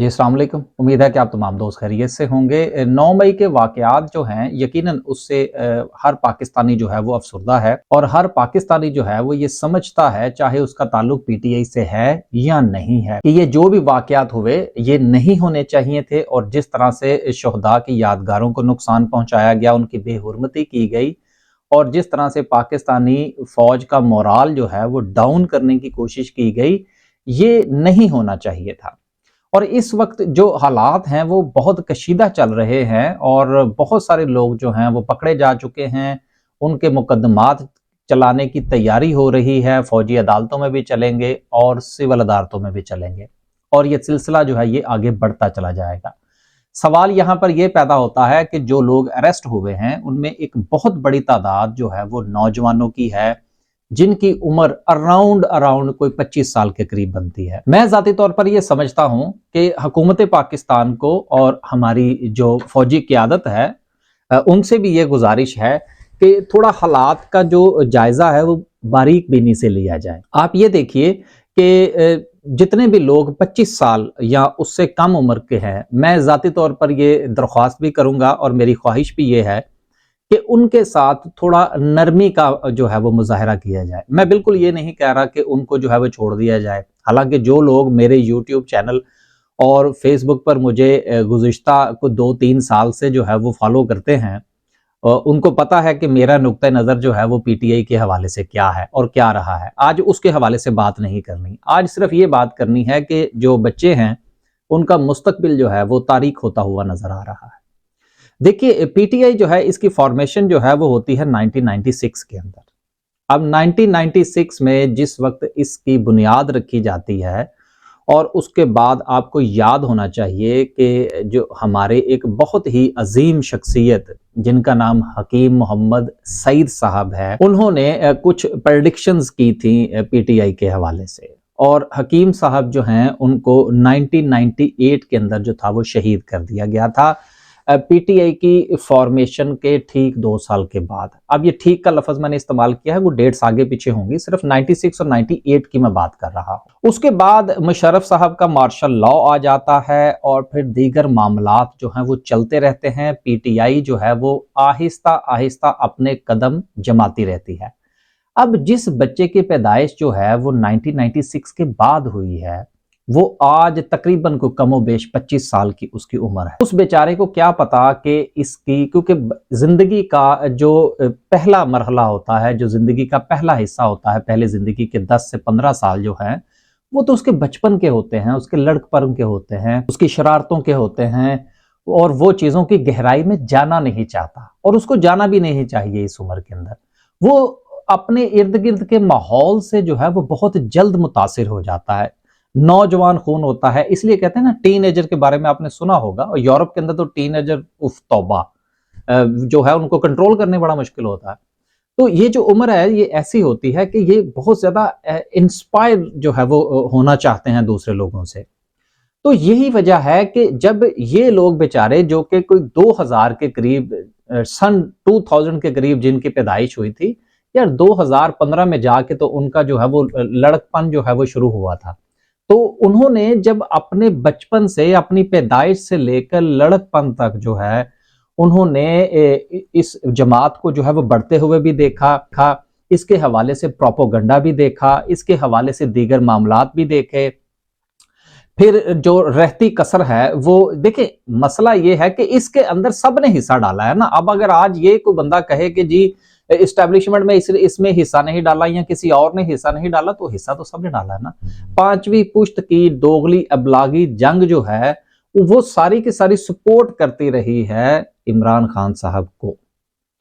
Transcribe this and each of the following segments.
जी अस्सलाम वालेकुम। उम्मीद है कि आप तमाम दोस्त खैरियत से होंगे। 9 मई के वाक़यात जो हैं यकीनन उससे हर पाकिस्तानी जो है वो अफसुर्दा है और हर पाकिस्तानी जो है वो ये समझता है, चाहे उसका ताल्लुक पीटीआई से है या नहीं है, कि ये जो भी वाक़यात हुए ये नहीं होने चाहिए थे। और जिस तरह से शोहदा की यादगारों को नुकसान पहुंचाया गया, उनकी बेहुरमती की गई और जिस तरह से पाकिस्तानी फौज का मोराल जो है वो डाउन करने की कोशिश की गई, ये नहीं होना चाहिए था। और इस वक्त जो हालात हैं वो बहुत कशीदा चल रहे हैं और बहुत सारे लोग जो हैं वो पकड़े जा चुके हैं, उनके मुकदमात चलाने की तैयारी हो रही है, फौजी अदालतों में भी चलेंगे और सिविल अदालतों में भी चलेंगे और ये सिलसिला जो है ये आगे बढ़ता चला जाएगा। सवाल यहाँ पर यह पैदा होता है कि जो लोग अरेस्ट हुए हैं उनमें एक बहुत बड़ी तादाद जो है वो नौजवानों की है, जिनकी उम्र अराउंड कोई 25 साल के करीब बनती है। मैं ज़ाती तौर पर यह समझता हूं कि हुकूमत पाकिस्तान को और हमारी जो फौजी क़यादत है उनसे भी ये गुजारिश है कि थोड़ा हालात का जो जायज़ा है वो बारीक बीनी से लिया जाए। आप ये देखिए कि जितने भी लोग 25 साल या उससे कम उम्र के हैं, मैं ज़ाती तौर पर ये दरख्वास्त भी करूँगा और मेरी ख्वाहिश भी ये है कि उनके साथ थोड़ा नरमी का जो है वो मुजाहरा किया जाए। मैं बिल्कुल ये नहीं कह रहा कि उनको जो है वो छोड़ दिया जाए। हालांकि जो लोग मेरे यूट्यूब चैनल और फेसबुक पर मुझे गुज़िश्ता को 2-3 साल से जो है वो फॉलो करते हैं, उनको पता है कि मेरा नुक्ता नज़र जो है वो पीटीआई के हवाले से क्या है और क्या रहा है। आज उसके हवाले से बात नहीं करनी, आज सिर्फ ये बात करनी है कि जो बच्चे हैं उनका मुस्तकबिल जो है वो तारीक होता हुआ नजर आ रहा है। देखिए पीटीआई जो है इसकी फॉर्मेशन जो है वो होती है 1996 के अंदर। अब 1996 में जिस वक्त इसकी बुनियाद रखी जाती है और उसके बाद आपको याद होना चाहिए कि जो हमारे एक बहुत ही अजीम शख्सियत जिनका नाम हकीम मोहम्मद सईद साहब है, उन्होंने कुछ प्रेडिक्शंस की थी पीटीआई के हवाले से और हकीम साहब जो हैं उनको 1998 के अंदर जो था वो शहीद कर दिया गया था पीटीआई की फॉर्मेशन के ठीक 2 साल के बाद। अब ये ठीक का लफ्ज मैंने इस्तेमाल किया है, वो डेट्स आगे पीछे होंगी, सिर्फ 96 और 98 की मैं बात कर रहा हूँ। उसके बाद मुशर्रफ साहब का मार्शल लॉ आ जाता है और फिर दीगर मामलात जो हैं वो चलते रहते हैं। पीटीआई जो है वो आहिस्ता आहिस्ता अपने कदम जमाती रहती है। अब जिस बच्चे की पैदाइश जो है वो 1996 के बाद हुई है, वो आज तकरीबन को कमोबेश 25 साल की उसकी उम्र है। उस बेचारे को क्या पता कि इसकी, क्योंकि जिंदगी का जो पहला मरहला होता है, जो जिंदगी का पहला हिस्सा होता है, पहले जिंदगी के 10 से 15 साल जो हैं वो तो उसके बचपन के होते हैं, उसके लड़कपन के होते हैं, उसकी शरारतों के होते हैं और वो चीजों की गहराई में जाना नहीं चाहता और उसको जाना भी नहीं चाहिए। इस उम्र के अंदर वो अपने इर्द गिर्द के माहौल से जो है वो बहुत जल्द मुतासिर हो जाता है। नौजवान खून होता है, इसलिए कहते हैं ना, टीनेजर के बारे में आपने सुना होगा और यूरोप के अंदर तो टीनेजर उफ तौबा जो है उनको कंट्रोल करने बड़ा मुश्किल होता है। तो ये जो उम्र है ये ऐसी होती है कि ये बहुत ज्यादा इंस्पायर जो है वो होना चाहते हैं दूसरे लोगों से। तो यही वजह है कि जब ये लोग बेचारे जो कि कोई 2000 के करीब सन 2000 के करीब जिनकी पैदाइश हुई थी, यार 2015 में जाके तो उनका जो है वो लड़कपन जो है वो शुरू हुआ था। तो उन्होंने जब अपने बचपन से, अपनी पैदाइश से लेकर लड़कपन तक जो है उन्होंने इस जमात को जो है वो बढ़ते हुए भी देखा, इसके हवाले से प्रोपोगंडा भी देखा, इसके हवाले से दीगर मामलात भी देखे। फिर जो रहती कसर है वो देखिए, मसला ये है कि इसके अंदर सब ने हिस्सा डाला है ना। अब अगर आज ये कोई बंदा कहे कि जी इस्टेब्लिशमेंट में इसमें हिस्सा नहीं डाला या किसी और ने हिस्सा नहीं डाला, तो हिस्सा तो सबने डाला है ना। 5वीं पुश्त की दोगली अबलागी जंग जो है वो सारी की सारी सपोर्ट करती रही है इमरान खान साहब को।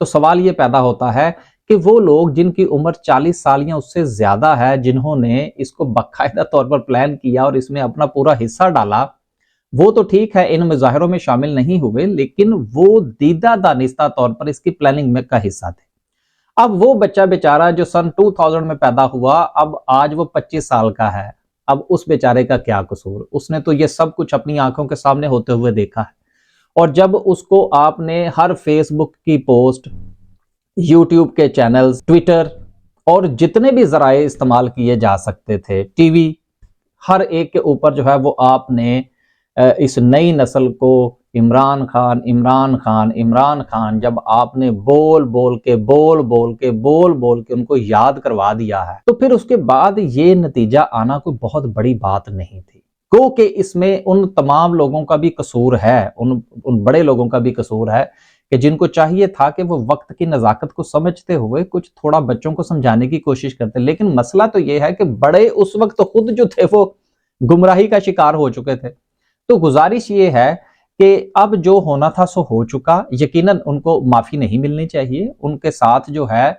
तो सवाल ये पैदा होता है कि वो लोग जिनकी उम्र 40 साल या उससे ज्यादा है, जिन्होंने इसको बाकायदा तौर पर प्लान किया और इसमें अपना पूरा हिस्सा डाला, वो तो ठीक है इन मुजाहिरों में शामिल नहीं हुए, लेकिन वो दीदा दानिस्ता तौर पर इसकी प्लानिंग में का हिस्सा थे। अब वो बच्चा बेचारा जो सन 2000 में पैदा हुआ, अब आज वो 25 साल का है। अब उस बेचारे का क्या कसूर? उसने तो ये सब कुछ अपनी आंखों के सामने होते हुए देखा है। और जब उसको आपने हर फेसबुक की पोस्ट, यूट्यूब के चैनल्स, ट्विटर और जितने भी जराए इस्तेमाल किए जा सकते थे, टीवी, हर एक के ऊपर जो है वो आपने اس نئی نسل کو عمران خان عمران خان عمران خان جب آپ نے بول بول کے ان کو یاد کروا دیا ہے تو پھر اس کے بعد یہ نتیجہ آنا کوئی بہت بڑی بات نہیں تھی۔ گو کہ اس میں ان تمام لوگوں کا بھی قصور ہے، ان بڑے لوگوں کا بھی قصور ہے کہ جن کو چاہیے تھا کہ وہ وقت کی نزاکت کو سمجھتے ہوئے کچھ تھوڑا بچوں کو سمجھانے کی کوشش کرتے، لیکن مسئلہ تو یہ ہے کہ بڑے اس وقت خود جو تھے وہ گمراہی کا شکار ہو چکے تھے۔ تو گزارش یہ ہے کہ اب جو ہونا تھا سو ہو چکا، یقیناً ان کو معافی نہیں ملنی چاہیے، ان کے ساتھ جو ہے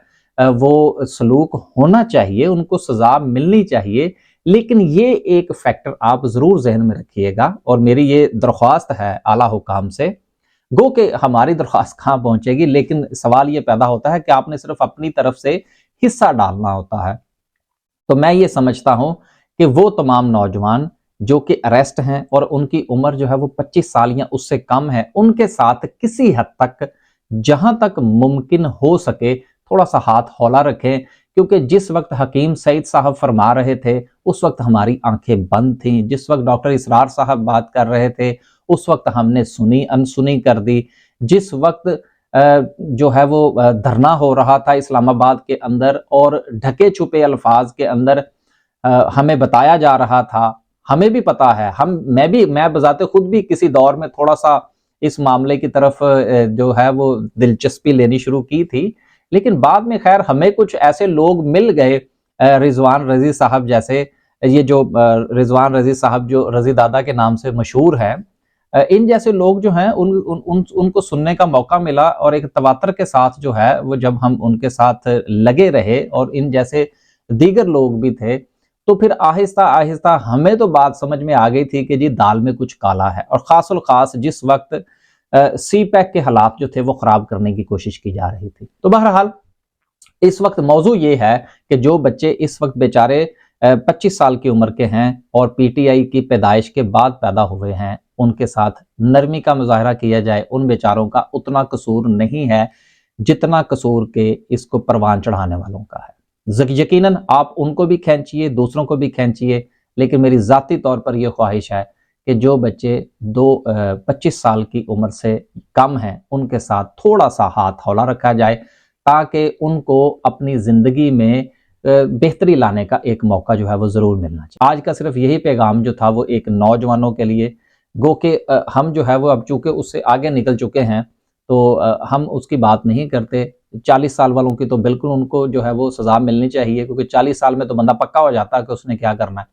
وہ سلوک ہونا چاہیے، ان کو سزا ملنی چاہیے، لیکن یہ ایک فیکٹر آپ ضرور ذہن میں رکھیے گا، اور میری یہ درخواست ہے اعلیٰ حکام سے۔ گو کہ ہماری درخواست کہاں پہنچے گی، لیکن سوال یہ پیدا ہوتا ہے کہ آپ نے صرف اپنی طرف سے حصہ ڈالنا ہوتا ہے۔ تو میں یہ سمجھتا ہوں کہ وہ تمام نوجوان جو کہ اریسٹ ہیں اور ان کی عمر جو ہے وہ 25 سال یا اس سے کم ہے، ان کے ساتھ کسی حد تک جہاں تک ممکن ہو سکے تھوڑا سا ہاتھ ہولا رکھیں، کیونکہ جس وقت حکیم سعید صاحب فرما رہے تھے اس وقت ہماری آنکھیں بند تھیں، جس وقت ڈاکٹر اسرار صاحب بات کر رہے تھے اس وقت ہم نے سنی انسنی کر دی، جس وقت جو ہے وہ دھرنا ہو رہا تھا اسلام آباد کے اندر اور ڈھکے چھپے الفاظ کے اندر ہمیں بتایا جا رہا تھا، ہمیں بھی پتا ہے، میں بذات خود بھی کسی دور میں تھوڑا سا اس معاملے کی طرف جو ہے وہ دلچسپی لینی شروع کی تھی، لیکن بعد میں خیر ہمیں کچھ ایسے لوگ مل گئے، رضوان رضی صاحب جیسے، یہ جو رضوان رضی صاحب جو رضی دادا کے نام سے مشہور ہیں، ان جیسے لوگ جو ہیں ان کو سننے کا موقع ملا، اور ایک تواتر کے ساتھ جو ہے وہ جب ہم ان کے ساتھ لگے رہے اور ان جیسے دیگر لوگ بھی تھے، تو پھر آہستہ آہستہ ہمیں تو بات سمجھ میں آ گئی تھی کہ جی دال میں کچھ کالا ہے، اور خاص الخاص جس وقت سی پیک کے حالات جو تھے وہ خراب کرنے کی کوشش کی جا رہی تھی۔ تو بہرحال اس وقت موضوع یہ ہے کہ جو بچے اس وقت بیچارے 25 سال کی عمر کے ہیں اور پی ٹی آئی کی پیدائش کے بعد پیدا ہوئے ہیں، ان کے ساتھ نرمی کا مظاہرہ کیا جائے، ان بیچاروں کا اتنا قصور نہیں ہے جتنا قصور کے اس کو پروان چڑھانے والوں کا ہے۔ یقیناً آپ ان کو بھی کھینچیے، دوسروں کو بھی کھینچیے، لیکن میری ذاتی طور پر یہ خواہش ہے کہ جو بچے 25 سال کی عمر سے کم ہیں ان کے ساتھ تھوڑا سا ہاتھ ہولا رکھا جائے، تاکہ ان کو اپنی زندگی میں بہتری لانے کا ایک موقع جو ہے وہ ضرور ملنا چاہیے۔ آج کا صرف یہی پیغام جو تھا وہ ایک نوجوانوں کے لیے، گو کہ ہم جو ہے وہ اب چونکہ اس سے آگے نکل چکے ہیں تو ہم اس کی بات نہیں کرتے، 40 سال والوں کی تو بالکل ان کو جو ہے وہ سزا ملنی چاہیے، کیونکہ 40 سال میں تو بندہ پکا ہو جاتا ہے کہ اس نے کیا کرنا ہے،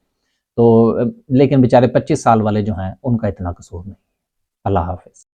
تو لیکن بیچارے 25 سال والے جو ہیں ان کا اتنا قصور نہیں۔ اللہ حافظ۔